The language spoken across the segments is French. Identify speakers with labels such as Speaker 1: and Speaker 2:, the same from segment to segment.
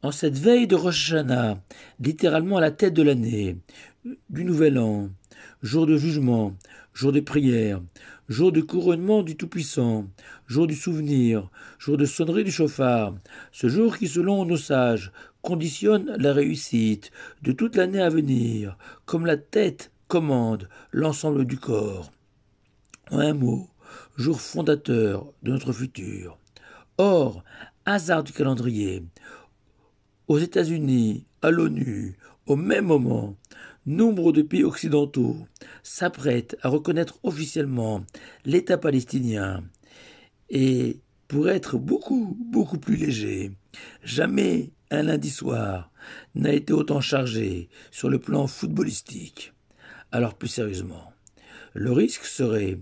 Speaker 1: En cette veille de Rosh Hashanah, littéralement à la tête de l'année, du Nouvel An, jour de jugement, jour de prière, jour de couronnement du Tout-Puissant, jour du souvenir, jour de sonnerie du chauffard, ce jour qui, selon nos sages, conditionne la réussite de toute l'année à venir, comme la tête commande l'ensemble du corps. En un mot, jour fondateur de notre futur. Or, hasard du calendrier, aux États-Unis, à l'ONU, au même moment, nombre de pays occidentaux s'apprêtent à reconnaître officiellement l'État palestinien. Et pour être beaucoup plus léger, jamais un lundi soir n'a été autant chargé sur le plan footballistique. Alors plus sérieusement, le risque serait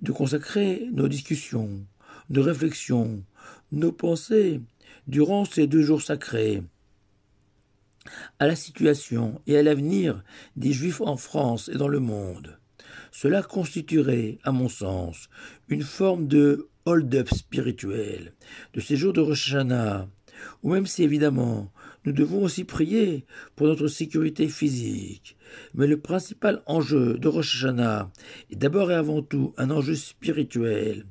Speaker 1: de consacrer nos discussions, nos réflexions, nos pensées durant ces 2 jours sacrés à la situation et à l'avenir des Juifs en France et dans le monde. Cela constituerait, à mon sens, une forme de hold-up spirituel de ces jours de Rosh Hashanah, ou même si évidemment nous devons aussi prier pour notre sécurité physique. Mais le principal enjeu de Rosh Hashanah est d'abord et avant tout un enjeu spirituel,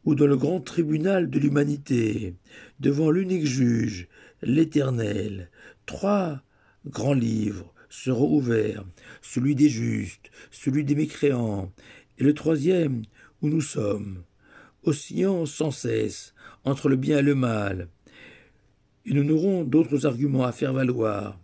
Speaker 1: où dans le grand tribunal de l'humanité, devant l'unique juge, l'Éternel, 3 grands livres seront ouverts, celui des justes, celui des mécréants, et le troisième où nous sommes, oscillant sans cesse entre le bien et le mal. Et nous n'aurons d'autres arguments à faire valoir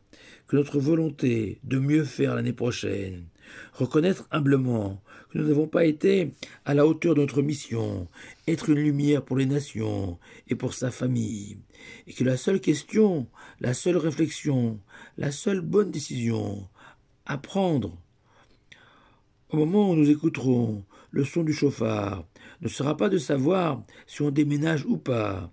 Speaker 1: que notre volonté de mieux faire l'année prochaine, reconnaître humblement que nous n'avons pas été à la hauteur de notre mission, être une lumière pour les nations et pour sa famille, et que la seule question, la seule réflexion, la seule bonne décision à prendre au moment où nous écouterons le son du chauffard, ne sera pas de savoir si on déménage ou pas,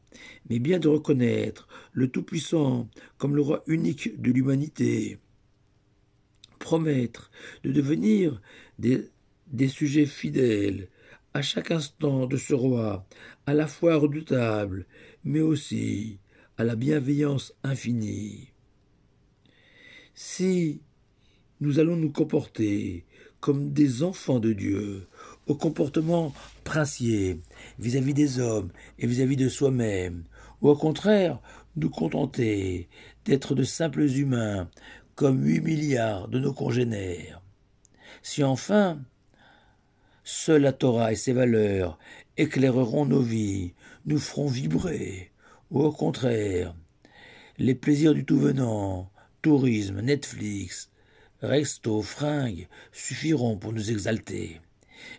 Speaker 1: mais bien de reconnaître le Tout-Puissant comme le roi unique de l'humanité. Promettre de devenir des sujets fidèles à chaque instant de ce roi, à la fois redoutable, mais aussi à la bienveillance infinie. Si nous allons nous comporter comme des enfants de Dieu, au comportement princier vis-à-vis des hommes et vis-à-vis de soi-même, ou au contraire nous contenter d'être de simples humains comme 8 milliards de nos congénères. Si enfin, seule la Torah et ses valeurs éclaireront nos vies, nous feront vibrer, ou au contraire, les plaisirs du tout venant, tourisme, Netflix, resto, fringues, suffiront pour nous exalter.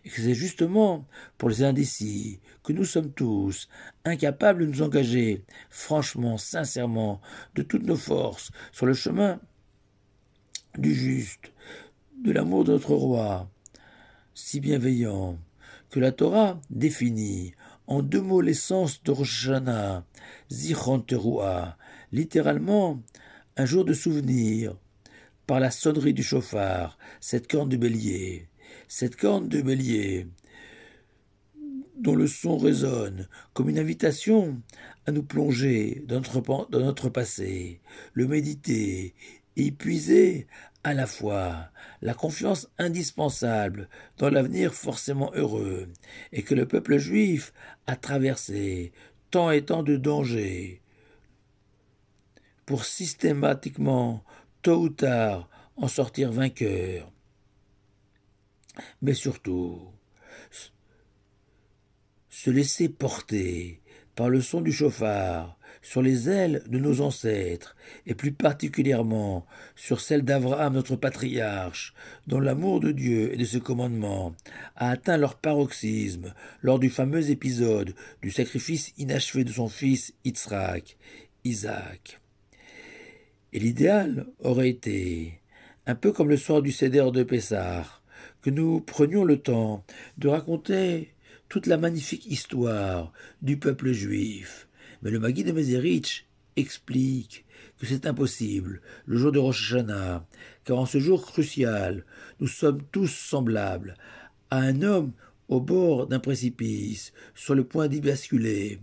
Speaker 1: Et que c'est justement pour les indécis que nous sommes tous incapables de nous engager franchement, sincèrement, de toutes nos forces sur le chemin du juste, de l'amour de notre roi, si bienveillant, que la Torah définit en 2 mots l'essence de Rosh Hashanah, Zichron Teruah, littéralement un jour de souvenir, par la sonnerie du chauffard, cette corne de bélier, dont le son résonne comme une invitation à nous plonger dans notre passé, le méditer et y puiser à la fois la confiance indispensable dans l'avenir forcément heureux, et que le peuple juif a traversé tant et tant de dangers, pour systématiquement, tôt ou tard, en sortir vainqueur. Mais surtout, se laisser porter par le son du chauffard sur les ailes de nos ancêtres, et plus particulièrement sur celles d'Abraham, notre patriarche, dont l'amour de Dieu et de ses commandements a atteint leur paroxysme lors du fameux épisode du sacrifice inachevé de son fils Isaac. Et l'idéal aurait été, un peu comme le soir du Seder de Pessah, que nous prenions le temps de raconter toute la magnifique histoire du peuple juif. Mais le Maggid de Mezerich explique que c'est impossible le jour de Rosh Hashanah, car en ce jour crucial, nous sommes tous semblables à un homme au bord d'un précipice, sur le point d'y basculer,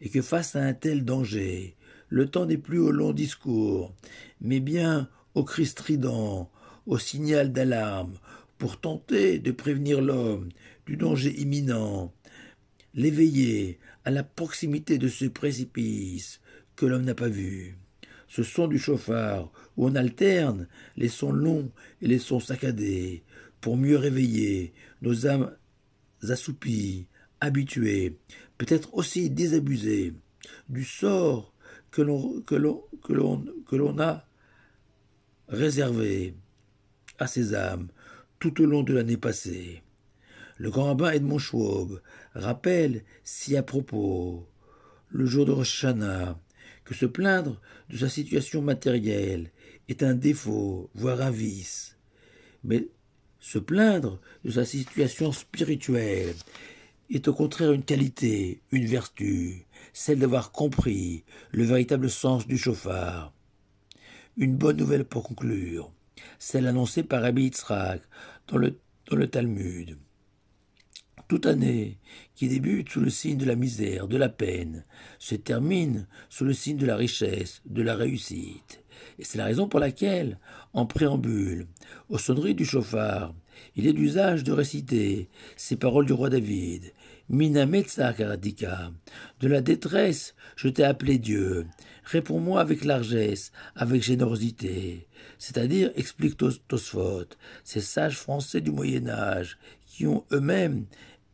Speaker 1: et que face à un tel danger, Le temps n'est plus au long discours, mais bien au cri strident, au signal d'alarme, pour tenter de prévenir l'homme du danger imminent, l'éveiller à la proximité de ce précipice que l'homme n'a pas vu. Ce son du chauffard, où on alterne les sons longs et les sons saccadés, pour mieux réveiller nos âmes assoupies, habituées, peut-être aussi désabusées, du sort que l'on a réservé à ces âmes tout au long de l'année passée. Le grand rabbin Edmond Schwab rappelle si à propos, le jour de Rosh Hashanah, que se plaindre de sa situation matérielle est un défaut, voire un vice, mais se plaindre de sa situation spirituelle est au contraire une qualité, une vertu, celle d'avoir compris le véritable sens du chauffard. Une bonne nouvelle pour conclure, celle annoncée par Rabbi Yitzhak dans le Talmud. Toute année qui débute sous le signe de la misère, de la peine, se termine sous le signe de la richesse, de la réussite. Et c'est la raison pour laquelle, en préambule, aux sonneries du chauffard, il est d'usage de réciter ces paroles du roi David. Mina metza karatika, de la détresse, je t'ai appelé Dieu. Réponds-moi avec largesse, avec générosité. C'est-à-dire, explique Tosfot, ces sages français du Moyen-Âge, qui ont eux-mêmes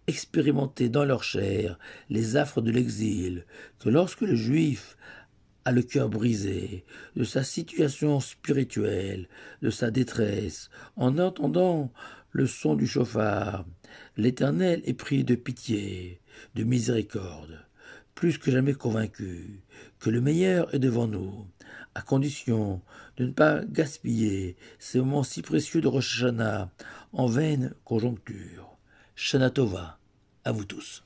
Speaker 1: expérimenter dans leur chair les affres de l'exil, que lorsque le juif a le cœur brisé de sa situation spirituelle, de sa détresse, en entendant le son du chauffard, l'Éternel est pris de pitié, de miséricorde, plus que jamais convaincu que le meilleur est devant nous, à condition de ne pas gaspiller ces moments si précieux de Rosh Hashanah en vaine conjoncture. Shana Tova, à vous tous.